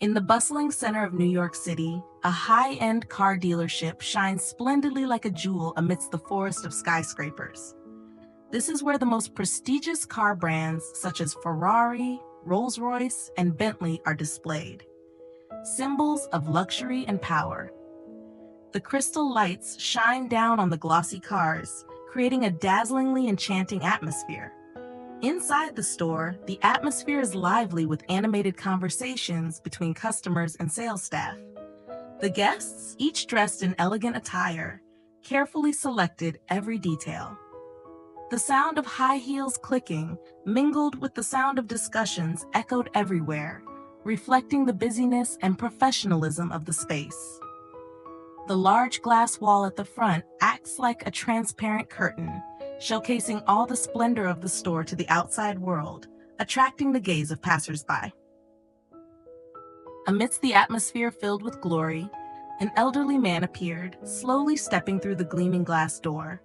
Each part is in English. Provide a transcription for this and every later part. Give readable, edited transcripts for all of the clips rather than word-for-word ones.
In the bustling center of New York City, a high-end car dealership shines splendidly like a jewel amidst the forest of skyscrapers. This is where the most prestigious car brands such as Ferrari, Rolls-Royce, and Bentley are displayed, symbols of luxury and power. The crystal lights shine down on the glossy cars, creating a dazzlingly enchanting atmosphere. Inside the store, the atmosphere is lively with animated conversations between customers and sales staff. The guests, each dressed in elegant attire, carefully selected every detail. The sound of high heels clicking, mingled with the sound of discussions, echoed everywhere, reflecting the busyness and professionalism of the space. The large glass wall at the front acts like a transparent curtain, showcasing all the splendor of the store to the outside world, attracting the gaze of passersby. Amidst the atmosphere filled with glory, an elderly man appeared, slowly stepping through the gleaming glass door.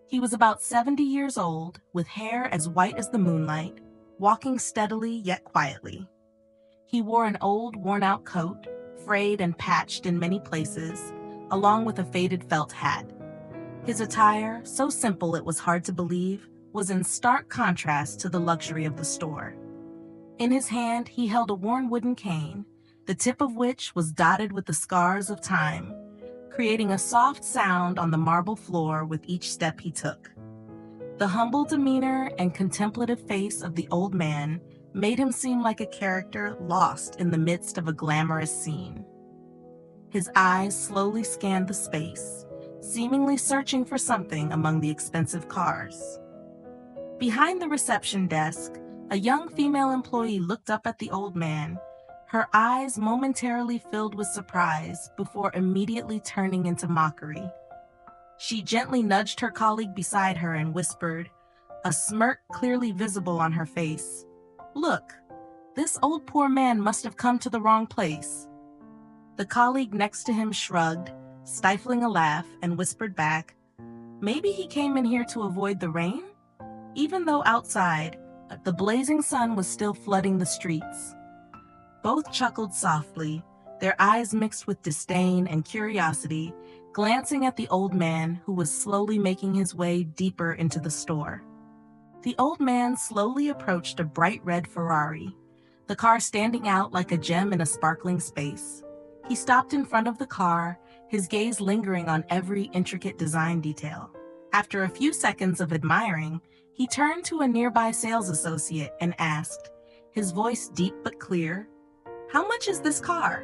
He was about 70 years old, with hair as white as the moonlight, walking steadily yet quietly. He wore an old, worn-out coat, frayed and patched in many places, along with a faded felt hat. His attire, so simple it was hard to believe, was in stark contrast to the luxury of the store. In his hand, he held a worn wooden cane, the tip of which was dotted with the scars of time, creating a soft sound on the marble floor with each step he took. The humble demeanor and contemplative face of the old man made him seem like a character lost in the midst of a glamorous scene. His eyes slowly scanned the space, seemingly searching for something among the expensive cars. Behind the reception desk, a young female employee looked up at the old man, her eyes momentarily filled with surprise before immediately turning into mockery. She gently nudged her colleague beside her and whispered, a smirk clearly visible on her face, "Look, this old poor man must have come to the wrong place." The colleague next to him shrugged, stifling a laugh, and whispered back, "Maybe he came in here to avoid the rain?" Even though outside, the blazing sun was still flooding the streets. Both chuckled softly, their eyes mixed with disdain and curiosity, glancing at the old man who was slowly making his way deeper into the store. The old man slowly approached a bright red Ferrari, the car standing out like a gem in a sparkling space. He stopped in front of the car, his gaze lingering on every intricate design detail. After a few seconds of admiring, he turned to a nearby sales associate and asked, his voice deep but clear, "How much is this car?"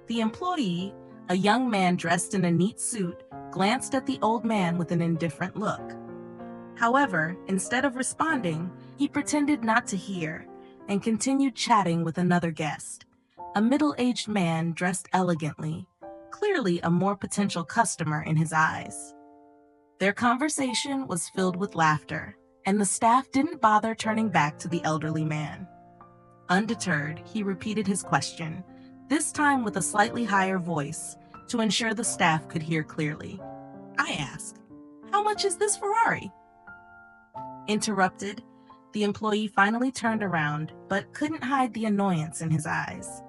The employee, a young man dressed in a neat suit, glanced at the old man with an indifferent look. However, instead of responding, he pretended not to hear and continued chatting with another guest, a middle-aged man dressed elegantly, clearly a more potential customer in his eyes. Their conversation was filled with laughter, and the staff didn't bother turning back to the elderly man. Undeterred, he repeated his question, this time with a slightly higher voice, to ensure the staff could hear clearly. I asked, "How much is this Ferrari?" Interrupted, the employee finally turned around, but couldn't hide the annoyance in his eyes.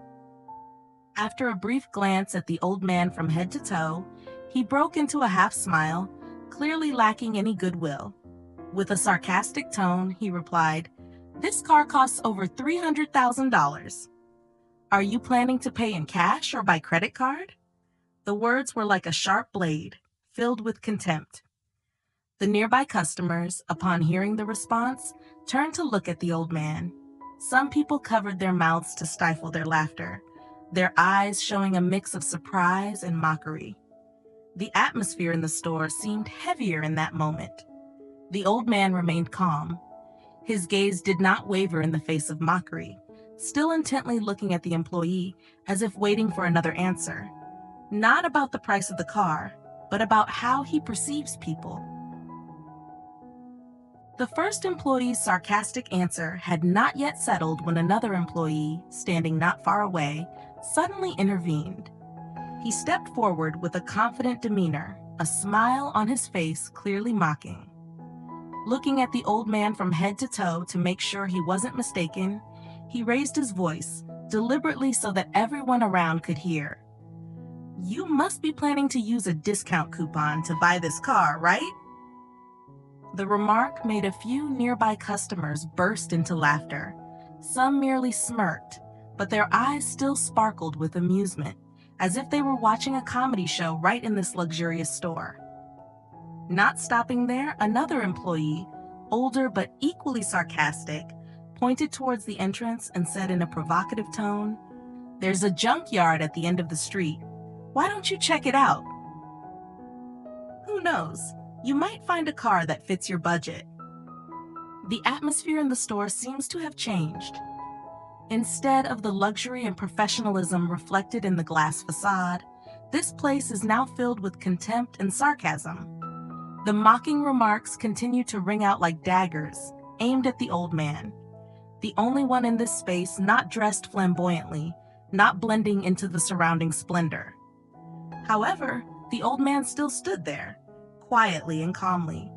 After a brief glance at the old man from head to toe, he broke into a half smile, clearly lacking any goodwill. With a sarcastic tone, he replied, "This car costs over $300,000. Are you planning to pay in cash or by credit card?" The words were like a sharp blade, filled with contempt. The nearby customers, upon hearing the response, turned to look at the old man. Some people covered their mouths to stifle their laughter, their eyes showing a mix of surprise and mockery. The atmosphere in the store seemed heavier in that moment. The old man remained calm. His gaze did not waver in the face of mockery, still intently looking at the employee as if waiting for another answer. Not about the price of the car, but about how he perceives people. The first employee's sarcastic answer had not yet settled when another employee, standing not far away, suddenly intervened. He stepped forward with a confident demeanor, a smile on his face clearly mocking. Looking at the old man from head to toe to make sure he wasn't mistaken, he raised his voice, deliberately so that everyone around could hear. "You must be planning to use a discount coupon to buy this car, right?" The remark made a few nearby customers burst into laughter. Some merely smirked, but their eyes still sparkled with amusement, as if they were watching a comedy show right in this luxurious store. Not stopping there, another employee, older but equally sarcastic, pointed towards the entrance and said in a provocative tone, "There's a junkyard at the end of the street. Why don't you check it out? Who knows? You might find a car that fits your budget." The atmosphere in the store seems to have changed. Instead of the luxury and professionalism reflected in the glass facade, this place is now filled with contempt and sarcasm. The mocking remarks continue to ring out like daggers, aimed at the old man, the only one in this space not dressed flamboyantly, not blending into the surrounding splendor. However, the old man still stood there, quietly and calmly.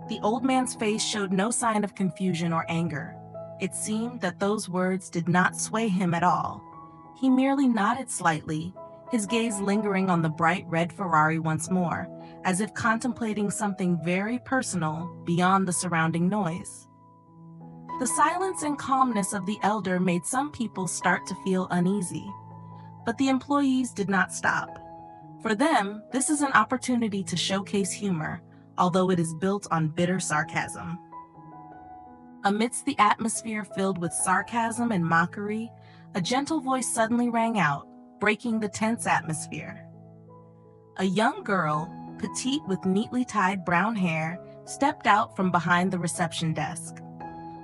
The old man's face showed no sign of confusion or anger. It seemed that those words did not sway him at all. He merely nodded slightly, his gaze lingering on the bright red Ferrari once more, as if contemplating something very personal beyond the surrounding noise. The silence and calmness of the elder made some people start to feel uneasy, but the employees did not stop. For them, this is an opportunity to showcase humor, although it is built on bitter sarcasm. Amidst the atmosphere filled with sarcasm and mockery, a gentle voice suddenly rang out, breaking the tense atmosphere. A young girl, petite with neatly tied brown hair, stepped out from behind the reception desk.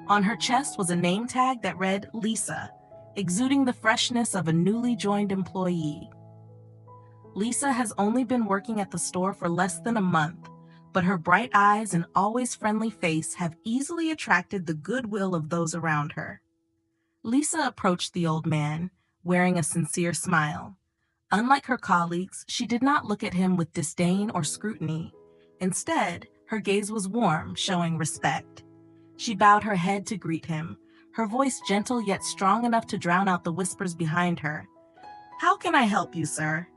On her chest was a name tag that read Lisa, exuding the freshness of a newly joined employee. Lisa has only been working at the store for less than a month, but her bright eyes and always friendly face have easily attracted the goodwill of those around her. Lisa approached the old man, wearing a sincere smile. Unlike her colleagues, she did not look at him with disdain or scrutiny. Instead, her gaze was warm, showing respect. She bowed her head to greet him, her voice gentle yet strong enough to drown out the whispers behind her. "How can I help you, sir?"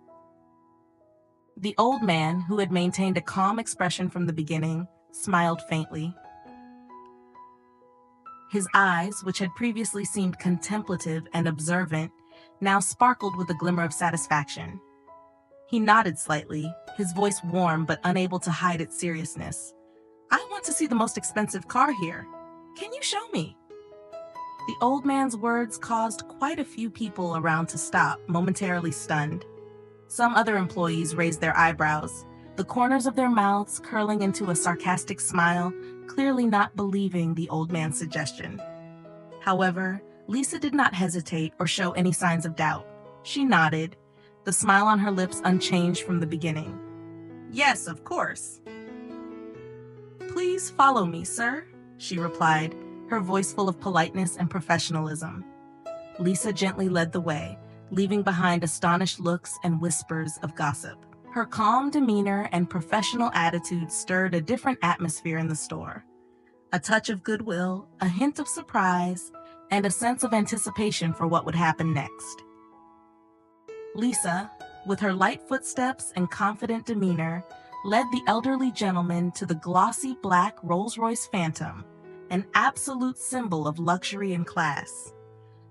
The old man, who had maintained a calm expression from the beginning, smiled faintly. His eyes, which had previously seemed contemplative and observant, now sparkled with a glimmer of satisfaction. He nodded slightly, his voice warm but unable to hide its seriousness. "I want to see the most expensive car here. Can you show me?" The old man's words caused quite a few people around to stop, momentarily stunned. Some other employees raised their eyebrows, the corners of their mouths curling into a sarcastic smile, clearly not believing the old man's suggestion. However, Lisa did not hesitate or show any signs of doubt. She nodded, the smile on her lips unchanged from the beginning. "Yes, of course." "Please follow me, sir," she replied, her voice full of politeness and professionalism. Lisa gently led the way, leaving behind astonished looks and whispers of gossip. Her calm demeanor and professional attitude stirred a different atmosphere in the store. A touch of goodwill, a hint of surprise, and a sense of anticipation for what would happen next. Lisa, with her light footsteps and confident demeanor, led the elderly gentleman to the glossy black Rolls-Royce Phantom, an absolute symbol of luxury and class.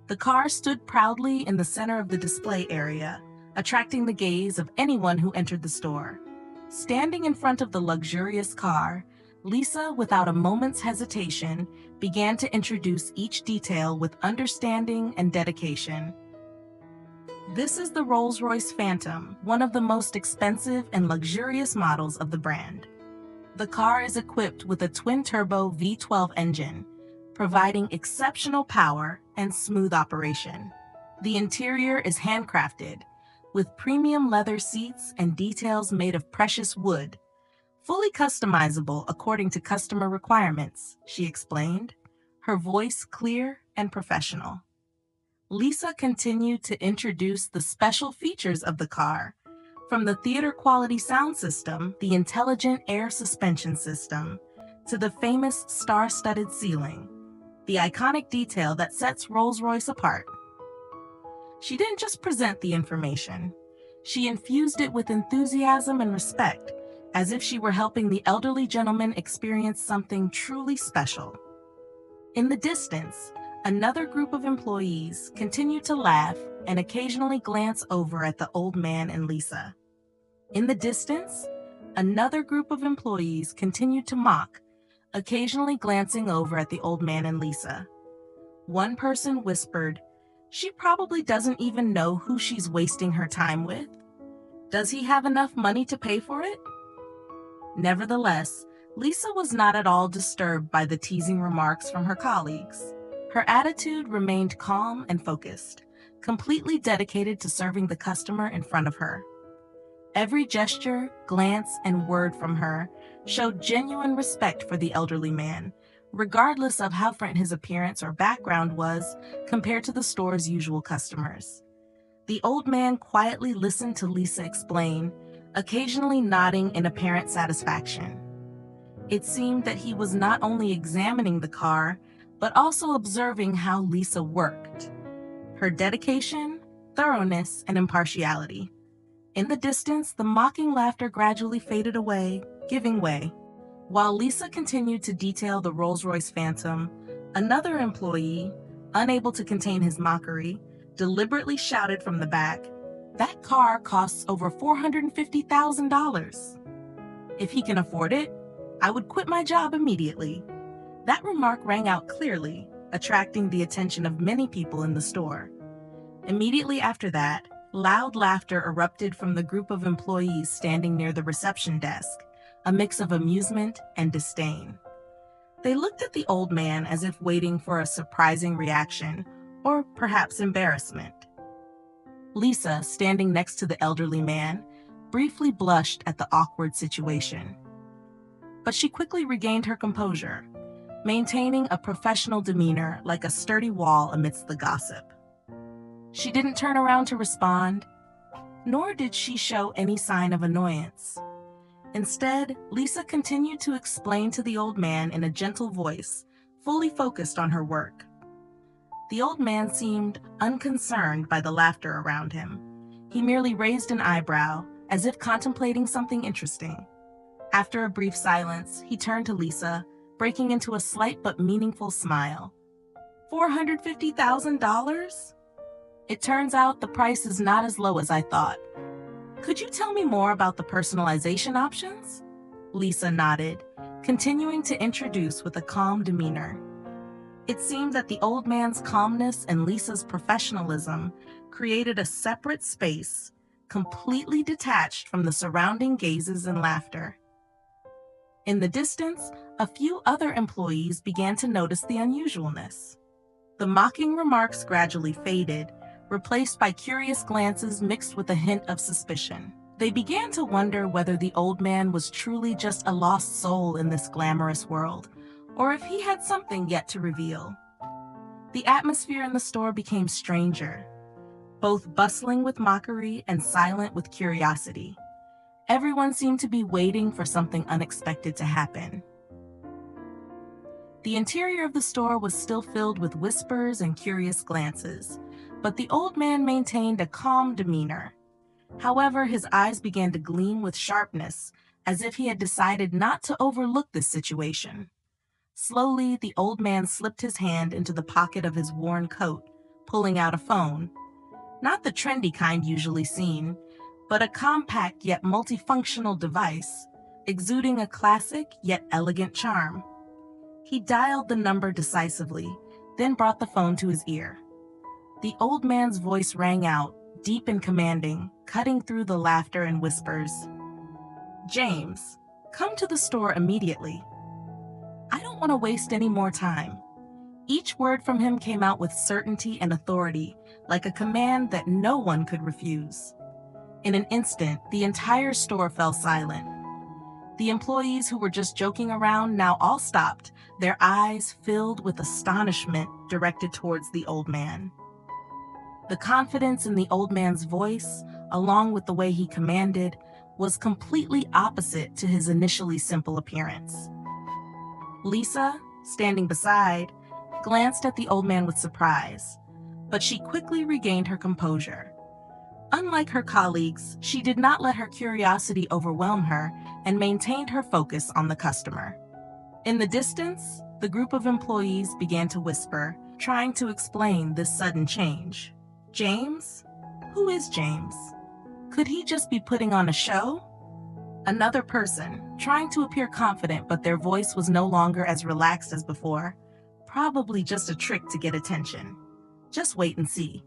The car stood proudly in the center of the display area, attracting the gaze of anyone who entered the store. Standing in front of the luxurious car, Lisa, without a moment's hesitation, began to introduce each detail with understanding and dedication. "This is the Rolls-Royce Phantom, one of the most expensive and luxurious models of the brand. The car is equipped with a twin-turbo V12 engine, providing exceptional power and smooth operation. The interior is handcrafted, with premium leather seats and details made of precious wood, fully customizable according to customer requirements," she explained, her voice clear and professional. Lisa continued to introduce the special features of the car, from the theater-quality sound system, the intelligent air suspension system, to the famous star-studded ceiling, the iconic detail that sets Rolls-Royce apart. She didn't just present the information. She infused it with enthusiasm and respect, as if she were helping the elderly gentleman experience something truly special. In the distance, another group of employees continued to laugh and occasionally glance over at the old man and Lisa. In the distance, another group of employees continued to mock, occasionally glancing over at the old man and Lisa. One person whispered, "She probably doesn't even know who she's wasting her time with. Does he have enough money to pay for it?" Nevertheless, Lisa was not at all disturbed by the teasing remarks from her colleagues. Her attitude remained calm and focused, completely dedicated to serving the customer in front of her. Every gesture, glance, and word from her showed genuine respect for the elderly man, regardless of how different his appearance or background was compared to the store's usual customers. The old man quietly listened to Lisa explain, occasionally nodding in apparent satisfaction. It seemed that he was not only examining the car, but also observing how Lisa worked. Her dedication, thoroughness, and impartiality. In the distance, the mocking laughter gradually faded away, giving way. While Lisa continued to detail the Rolls-Royce Phantom, another employee, unable to contain his mockery, deliberately shouted from the back, "That car costs over $450,000. If he can afford it, I would quit my job immediately." That remark rang out clearly, attracting the attention of many people in the store. Immediately after that, loud laughter erupted from the group of employees standing near the reception desk, a mix of amusement and disdain. They looked at the old man as if waiting for a surprising reaction, or perhaps embarrassment. Lisa, standing next to the elderly man, briefly blushed at the awkward situation. But she quickly regained her composure, maintaining a professional demeanor like a sturdy wall amidst the gossip. She didn't turn around to respond, nor did she show any sign of annoyance. Instead, Lisa continued to explain to the old man in a gentle voice, fully focused on her work. The old man seemed unconcerned by the laughter around him. He merely raised an eyebrow, as if contemplating something interesting. After a brief silence, he turned to Lisa, breaking into a slight but meaningful smile. $450,000? It turns out the price is not as low as I thought. Could you tell me more about the personalization options? Lisa nodded, continuing to introduce with a calm demeanor. It seemed that the old man's calmness and Lisa's professionalism created a separate space, completely detached from the surrounding gazes and laughter. In the distance, a few other employees began to notice the unusualness. The mocking remarks gradually faded, replaced by curious glances mixed with a hint of suspicion. They began to wonder whether the old man was truly just a lost soul in this glamorous world, or if he had something yet to reveal. The atmosphere in the store became stranger, both bustling with mockery and silent with curiosity. Everyone seemed to be waiting for something unexpected to happen. The interior of the store was still filled with whispers and curious glances, but the old man maintained a calm demeanor. However, his eyes began to gleam with sharpness, as if he had decided not to overlook this situation. Slowly, the old man slipped his hand into the pocket of his worn coat, pulling out a phone. Not the trendy kind usually seen, but a compact yet multifunctional device, exuding a classic yet elegant charm. He dialed the number decisively, then brought the phone to his ear. The old man's voice rang out, deep and commanding, cutting through the laughter and whispers. "James, come to the store immediately. I don't want to waste any more time." Each word from him came out with certainty and authority, like a command that no one could refuse. In an instant, the entire store fell silent. The employees who were just joking around now all stopped, their eyes filled with astonishment directed towards the old man. The confidence in the old man's voice, along with the way he commanded, was completely opposite to his initially simple appearance. Lisa, standing beside, glanced at the old man with surprise, but she quickly regained her composure. Unlike her colleagues, she did not let her curiosity overwhelm her and maintained her focus on the customer. In the distance, the group of employees began to whisper, trying to explain this sudden change. James? Who is James? Could he just be putting on a show? Another person, trying to appear confident but their voice was no longer as relaxed as before. Probably just a trick to get attention. Just wait and see.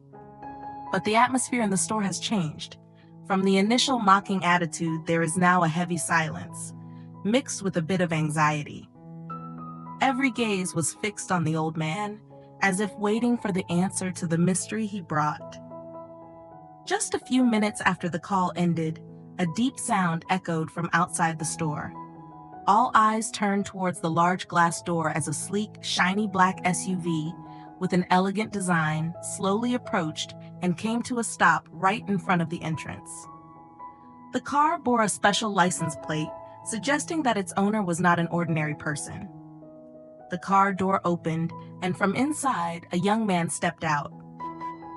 But the atmosphere in the store has changed. From the initial mocking attitude, there is now a heavy silence, mixed with a bit of anxiety. Every gaze was fixed on the old man, as if waiting for the answer to the mystery he brought. Just a few minutes after the call ended, a deep sound echoed from outside the store. All eyes turned towards the large glass door as a sleek, shiny black SUV with an elegant design slowly approached and came to a stop right in front of the entrance. The car bore a special license plate, suggesting that its owner was not an ordinary person. The car door opened, and from inside, a young man stepped out.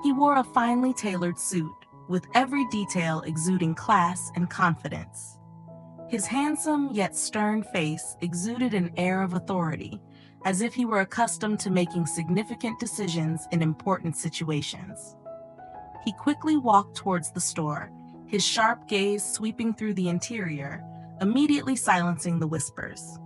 He wore a finely tailored suit, with every detail exuding class and confidence. His handsome yet stern face exuded an air of authority, as if he were accustomed to making significant decisions in important situations. He quickly walked towards the store, his sharp gaze sweeping through the interior, immediately silencing the whispers.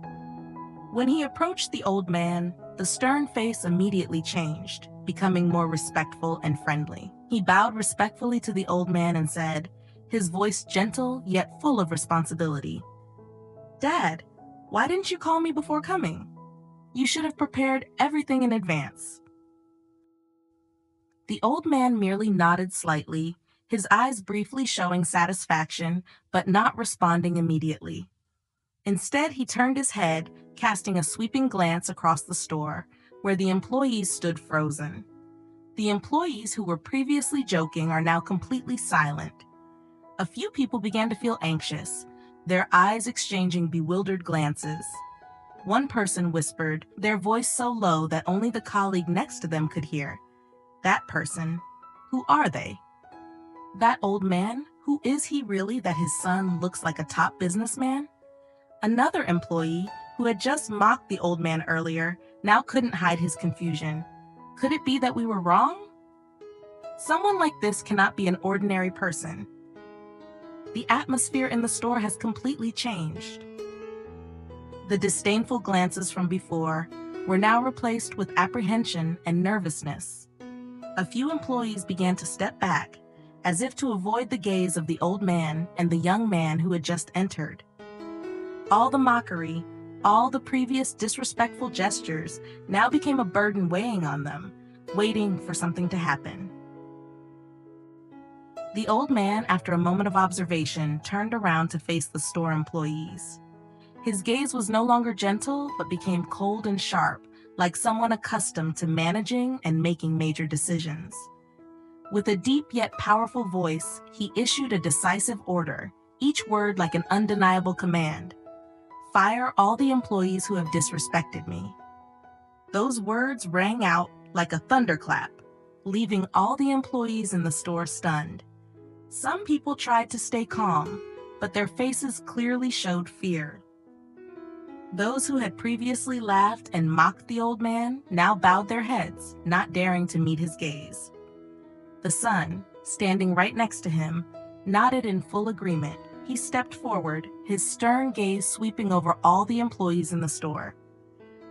When he approached the old man, the stern face immediately changed, becoming more respectful and friendly. He bowed respectfully to the old man and said, his voice gentle yet full of responsibility, "Dad, why didn't you call me before coming? You should have prepared everything in advance." The old man merely nodded slightly, his eyes briefly showing satisfaction, but not responding immediately. Instead, he turned his head, casting a sweeping glance across the store, where the employees stood frozen. The employees who were previously joking are now completely silent. A few people began to feel anxious, their eyes exchanging bewildered glances. One person whispered, their voice so low that only the colleague next to them could hear, "That person, who are they? That old man, who is he really that his son looks like a top businessman?" Another employee, who had just mocked the old man earlier, now couldn't hide his confusion. Could it be that we were wrong? Someone like this cannot be an ordinary person. The atmosphere in the store has completely changed. The disdainful glances from before were now replaced with apprehension and nervousness. A few employees began to step back, as if to avoid the gaze of the old man and the young man who had just entered. All the mockery, all the previous disrespectful gestures now became a burden weighing on them, waiting for something to happen. The old man, after a moment of observation, turned around to face the store employees. His gaze was no longer gentle, but became cold and sharp, like someone accustomed to managing and making major decisions. With a deep yet powerful voice, he issued a decisive order, each word like an undeniable command. "Fire all the employees who have disrespected me." Those words rang out like a thunderclap, leaving all the employees in the store stunned. Some people tried to stay calm, but their faces clearly showed fear. Those who had previously laughed and mocked the old man now bowed their heads, not daring to meet his gaze. The son, standing right next to him, nodded in full agreement. He stepped forward, his stern gaze sweeping over all the employees in the store.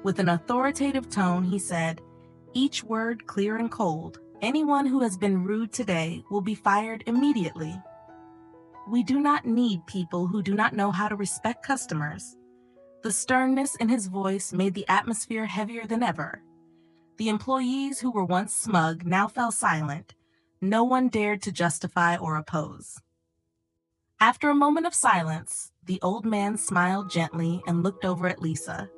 With an authoritative tone, he said, each word clear and cold, "Anyone who has been rude today will be fired immediately." We do not need people who do not know how to respect customers. The sternness in his voice made the atmosphere heavier than ever. The employees who were once smug now fell silent. No one dared to justify or oppose. After a moment of silence, the old man smiled gently and looked over at Lisa.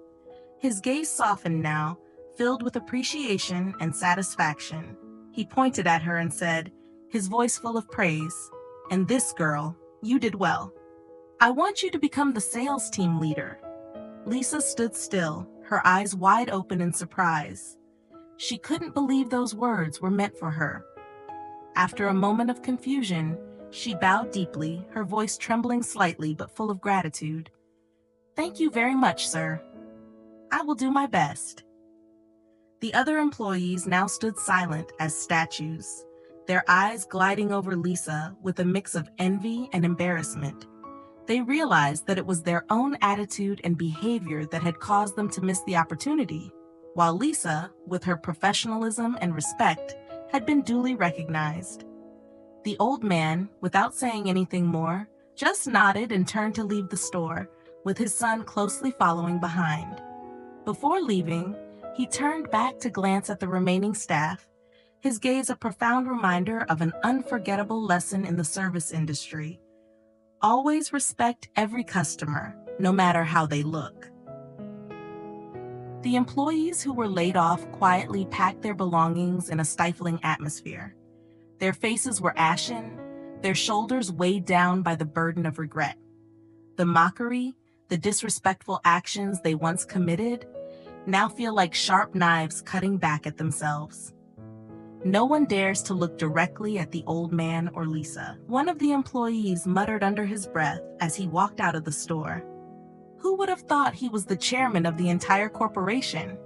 His gaze softened now, filled with appreciation and satisfaction. He pointed at her and said, his voice full of praise, "And this girl, you did well. I want you to become the sales team leader." Lisa stood still, her eyes wide open in surprise. She couldn't believe those words were meant for her. After a moment of confusion, she bowed deeply, her voice trembling slightly but full of gratitude. "Thank you very much, sir. I will do my best." The other employees now stood silent as statues, their eyes gliding over Lisa with a mix of envy and embarrassment. They realized that it was their own attitude and behavior that had caused them to miss the opportunity, while Lisa, with her professionalism and respect, had been duly recognized. The old man, without saying anything more, just nodded and turned to leave the store, with his son closely following behind. Before leaving, he turned back to glance at the remaining staff, his gaze a profound reminder of an unforgettable lesson in the service industry. Always respect every customer, no matter how they look. The employees who were laid off quietly packed their belongings in a stifling atmosphere. Their faces were ashen, their shoulders weighed down by the burden of regret. The mockery, the disrespectful actions they once committed, now feel like sharp knives cutting back at themselves. No one dares to look directly at the old man or Lisa. One of the employees muttered under his breath as he walked out of the store. Who would have thought he was the chairman of the entire corporation?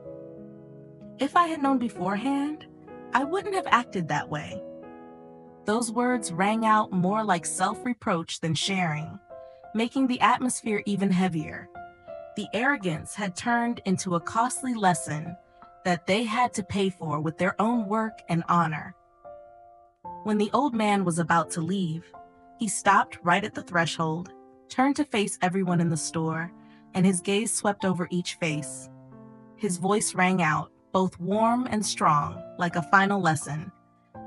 If I had known beforehand, I wouldn't have acted that way. Those words rang out more like self-reproach than sharing, making the atmosphere even heavier. The arrogance had turned into a costly lesson that they had to pay for with their own work and honor. When the old man was about to leave, he stopped right at the threshold, turned to face everyone in the store, and his gaze swept over each face. His voice rang out, both warm and strong, like a final lesson.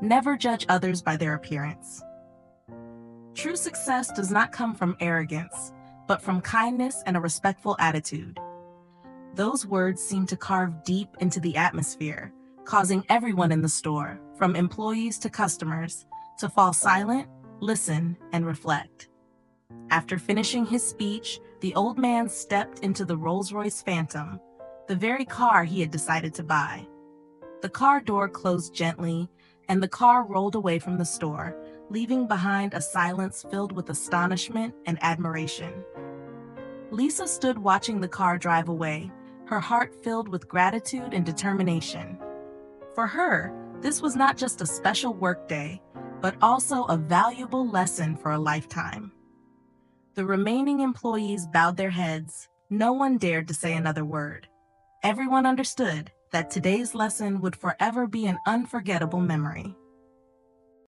Never judge others by their appearance. True success does not come from arrogance, but from kindness and a respectful attitude. Those words seemed to carve deep into the atmosphere, causing everyone in the store, from employees to customers, to fall silent, listen, and reflect. After finishing his speech, the old man stepped into the Rolls-Royce Phantom, the very car he had decided to buy. The car door closed gently, and the car rolled away from the store, leaving behind a silence filled with astonishment and admiration. Lisa stood watching the car drive away, her heart filled with gratitude and determination. For her, this was not just a special workday, but also a valuable lesson for a lifetime. The remaining employees bowed their heads. No one dared to say another word. Everyone understood that today's lesson would forever be an unforgettable memory.